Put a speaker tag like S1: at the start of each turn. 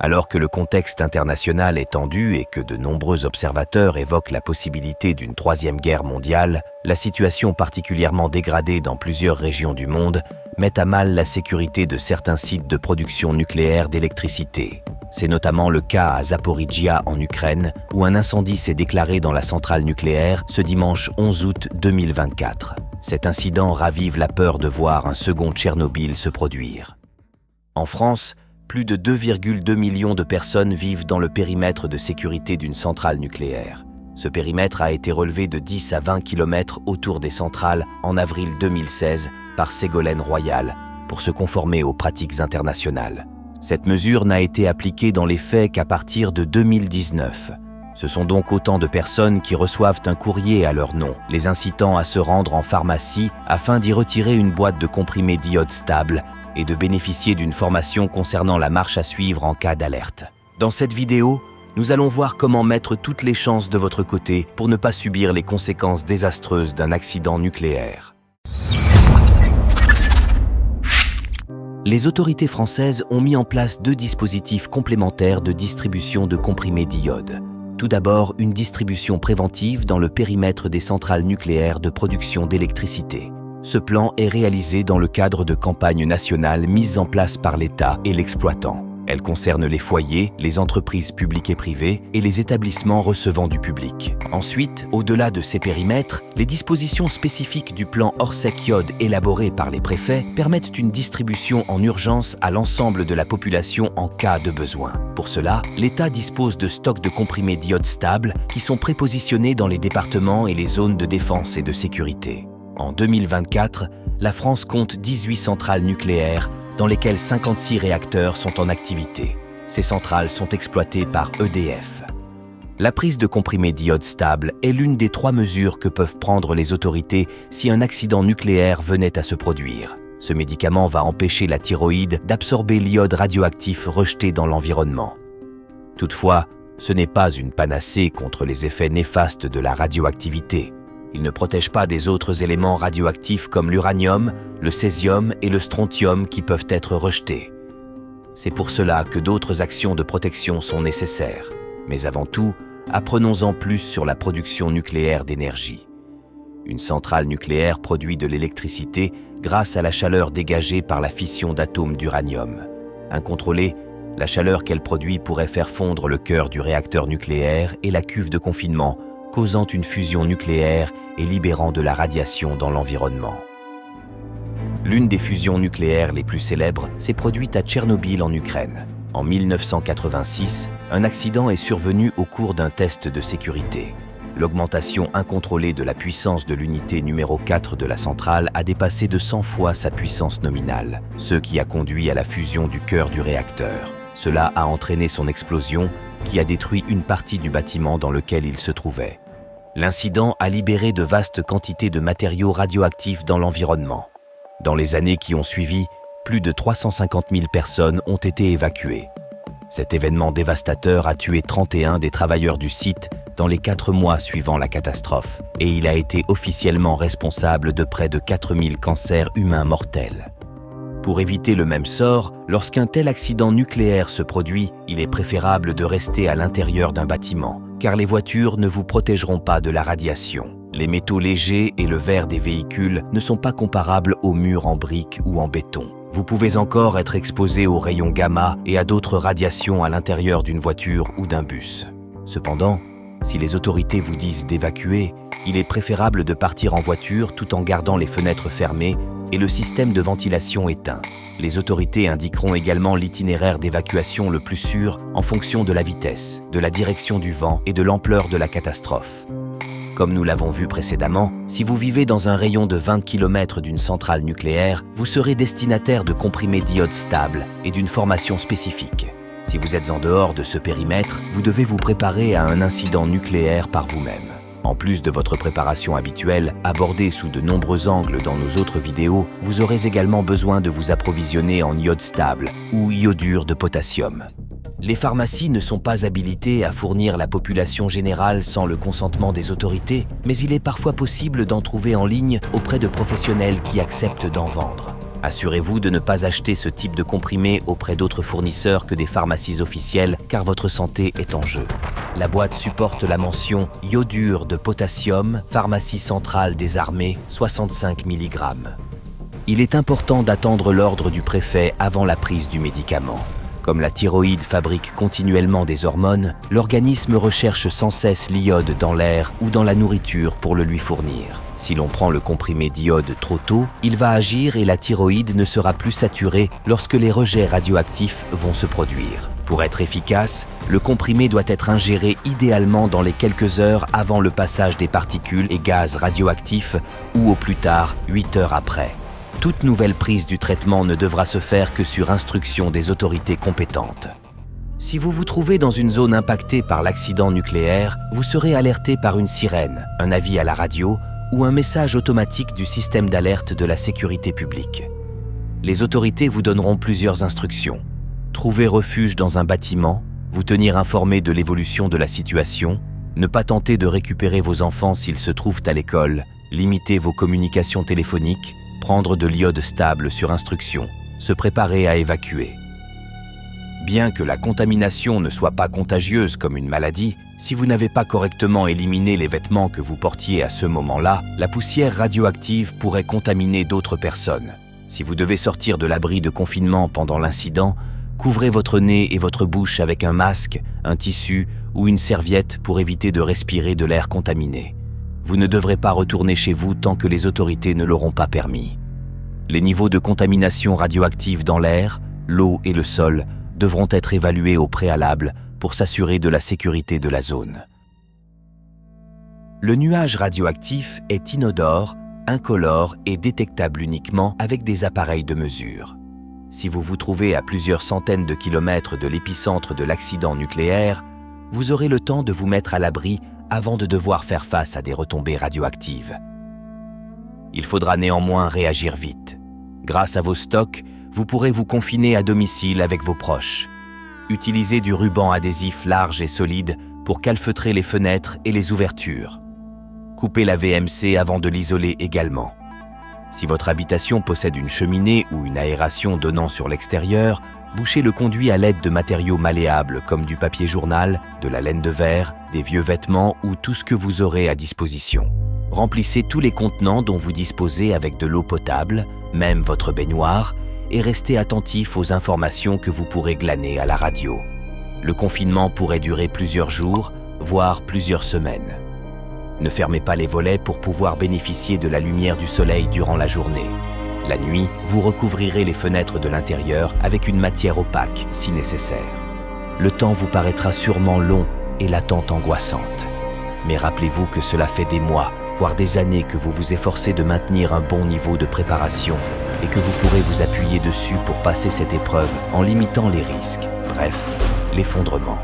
S1: Alors que le contexte international est tendu et que de nombreux observateurs évoquent la possibilité d'une troisième guerre mondiale, la situation particulièrement dégradée dans plusieurs régions du monde met à mal la sécurité de certains sites de production nucléaire d'électricité. C'est notamment le cas à Zaporijia en Ukraine, où un incendie s'est déclaré dans la centrale nucléaire ce dimanche 11 août 2024. Cet incident ravive la peur de voir un second Tchernobyl se produire. En France, plus de 2,2 millions de personnes vivent dans le périmètre de sécurité d'une centrale nucléaire. Ce périmètre a été relevé de 10 à 20 km autour des centrales en avril 2016 par Ségolène Royal pour se conformer aux pratiques internationales. Cette mesure n'a été appliquée dans les faits qu'à partir de 2019. Ce sont donc autant de personnes qui reçoivent un courrier à leur nom, les incitant à se rendre en pharmacie afin d'y retirer une boîte de comprimés d'iode stable et de bénéficier d'une formation concernant la marche à suivre en cas d'alerte. Dans cette vidéo, nous allons voir comment mettre toutes les chances de votre côté pour ne pas subir les conséquences désastreuses d'un accident nucléaire. Les autorités françaises ont mis en place 2 dispositifs complémentaires de distribution de comprimés d'iode. Tout d'abord, une distribution préventive dans le périmètre des centrales nucléaires de production d'électricité. Ce plan est réalisé dans le cadre de campagnes nationales mises en place par l'État et l'exploitant. Elle concerne les foyers, les entreprises publiques et privées et les établissements recevant du public. Ensuite, au-delà de ces périmètres, les dispositions spécifiques du plan Orsec-Iode élaboré par les préfets permettent une distribution en urgence à l'ensemble de la population en cas de besoin. Pour cela, l'État dispose de stocks de comprimés d'iode stables qui sont prépositionnés dans les départements et les zones de défense et de sécurité. En 2024, la France compte 18 centrales nucléaires dans lesquelles 56 réacteurs sont en activité. Ces centrales sont exploitées par EDF. La prise de comprimés d'iode stable est l'une des 3 mesures que peuvent prendre les autorités si un accident nucléaire venait à se produire. Ce médicament va empêcher la thyroïde d'absorber l'iode radioactif rejeté dans l'environnement. Toutefois, ce n'est pas une panacée contre les effets néfastes de la radioactivité. Il ne protège pas des autres éléments radioactifs comme l'uranium, le césium et le strontium qui peuvent être rejetés. C'est pour cela que d'autres actions de protection sont nécessaires. Mais avant tout, apprenons-en plus sur la production nucléaire d'énergie. Une centrale nucléaire produit de l'électricité grâce à la chaleur dégagée par la fission d'atomes d'uranium. Incontrôlée, la chaleur qu'elle produit pourrait faire fondre le cœur du réacteur nucléaire et la cuve de confinement, causant une fusion nucléaire et libérant de la radiation dans l'environnement. L'une des fusions nucléaires les plus célèbres s'est produite à Tchernobyl en Ukraine. En 1986, un accident est survenu au cours d'un test de sécurité. L'augmentation incontrôlée de la puissance de l'unité numéro 4 de la centrale a dépassé de 100 fois sa puissance nominale, ce qui a conduit à la fusion du cœur du réacteur. Cela a entraîné son explosion, qui a détruit une partie du bâtiment dans lequel il se trouvait. L'incident a libéré de vastes quantités de matériaux radioactifs dans l'environnement. Dans les années qui ont suivi, plus de 350 000 personnes ont été évacuées. Cet événement dévastateur a tué 31 des travailleurs du site dans les 4 mois suivant la catastrophe, et il a été officiellement responsable de près de 4000 cancers humains mortels. Pour éviter le même sort, lorsqu'un tel accident nucléaire se produit, il est préférable de rester à l'intérieur d'un bâtiment, car les voitures ne vous protégeront pas de la radiation. Les métaux légers et le verre des véhicules ne sont pas comparables aux murs en briques ou en béton. Vous pouvez encore être exposé aux rayons gamma et à d'autres radiations à l'intérieur d'une voiture ou d'un bus. Cependant, si les autorités vous disent d'évacuer, il est préférable de partir en voiture tout en gardant les fenêtres fermées et le système de ventilation éteint. Les autorités indiqueront également l'itinéraire d'évacuation le plus sûr en fonction de la vitesse, de la direction du vent et de l'ampleur de la catastrophe. Comme nous l'avons vu précédemment, si vous vivez dans un rayon de 20 km d'une centrale nucléaire, vous serez destinataire de comprimés d'iode stables et d'une formation spécifique. Si vous êtes en dehors de ce périmètre, vous devez vous préparer à un incident nucléaire par vous-même. En plus de votre préparation habituelle, abordée sous de nombreux angles dans nos autres vidéos, vous aurez également besoin de vous approvisionner en iode stable ou iodure de potassium. Les pharmacies ne sont pas habilitées à fournir la population générale sans le consentement des autorités, mais il est parfois possible d'en trouver en ligne auprès de professionnels qui acceptent d'en vendre. Assurez-vous de ne pas acheter ce type de comprimé auprès d'autres fournisseurs que des pharmacies officielles car votre santé est en jeu. La boîte supporte la mention « Iodure de potassium, pharmacie centrale des armées, 65 mg ». Il est important d'attendre l'ordre du préfet avant la prise du médicament. Comme la thyroïde fabrique continuellement des hormones, l'organisme recherche sans cesse l'iode dans l'air ou dans la nourriture pour le lui fournir. Si l'on prend le comprimé d'iode trop tôt, il va agir et la thyroïde ne sera plus saturée lorsque les rejets radioactifs vont se produire. Pour être efficace, le comprimé doit être ingéré idéalement dans les quelques heures avant le passage des particules et gaz radioactifs ou au plus tard 8 heures après. Toute nouvelle prise du traitement ne devra se faire que sur instruction des autorités compétentes. Si vous vous trouvez dans une zone impactée par l'accident nucléaire, vous serez alerté par une sirène, un avis à la radio ou un message automatique du système d'alerte de la sécurité publique. Les autorités vous donneront plusieurs instructions. Trouver refuge dans un bâtiment, vous tenir informé de l'évolution de la situation, ne pas tenter de récupérer vos enfants s'ils se trouvent à l'école, limiter vos communications téléphoniques, prendre de l'iode stable sur instruction, se préparer à évacuer. Bien que la contamination ne soit pas contagieuse comme une maladie, si vous n'avez pas correctement éliminé les vêtements que vous portiez à ce moment-là, la poussière radioactive pourrait contaminer d'autres personnes. Si vous devez sortir de l'abri de confinement pendant l'incident, couvrez votre nez et votre bouche avec un masque, un tissu ou une serviette pour éviter de respirer de l'air contaminé. Vous ne devrez pas retourner chez vous tant que les autorités ne l'auront pas permis. Les niveaux de contamination radioactive dans l'air, l'eau et le sol devront être évalués au préalable pour s'assurer de la sécurité de la zone. Le nuage radioactif est inodore, incolore et détectable uniquement avec des appareils de mesure. Si vous vous trouvez à plusieurs centaines de kilomètres de l'épicentre de l'accident nucléaire, vous aurez le temps de vous mettre à l'abri avant de devoir faire face à des retombées radioactives. Il faudra néanmoins réagir vite. Grâce à vos stocks, vous pourrez vous confiner à domicile avec vos proches. Utilisez du ruban adhésif large et solide pour calfeutrer les fenêtres et les ouvertures. Coupez la VMC avant de l'isoler également. Si votre habitation possède une cheminée ou une aération donnant sur l'extérieur, bouchez le conduit à l'aide de matériaux malléables comme du papier journal, de la laine de verre, des vieux vêtements ou tout ce que vous aurez à disposition. Remplissez tous les contenants dont vous disposez avec de l'eau potable, même votre baignoire, et restez attentif aux informations que vous pourrez glaner à la radio. Le confinement pourrait durer plusieurs jours, voire plusieurs semaines. Ne fermez pas les volets pour pouvoir bénéficier de la lumière du soleil durant la journée. La nuit, vous recouvrirez les fenêtres de l'intérieur avec une matière opaque si nécessaire. Le temps vous paraîtra sûrement long et l'attente angoissante. Mais rappelez-vous que cela fait des mois, voire des années que vous vous efforcez de maintenir un bon niveau de préparation et que vous pourrez vous appuyer dessus pour passer cette épreuve en limitant les risques, bref, l'effondrement.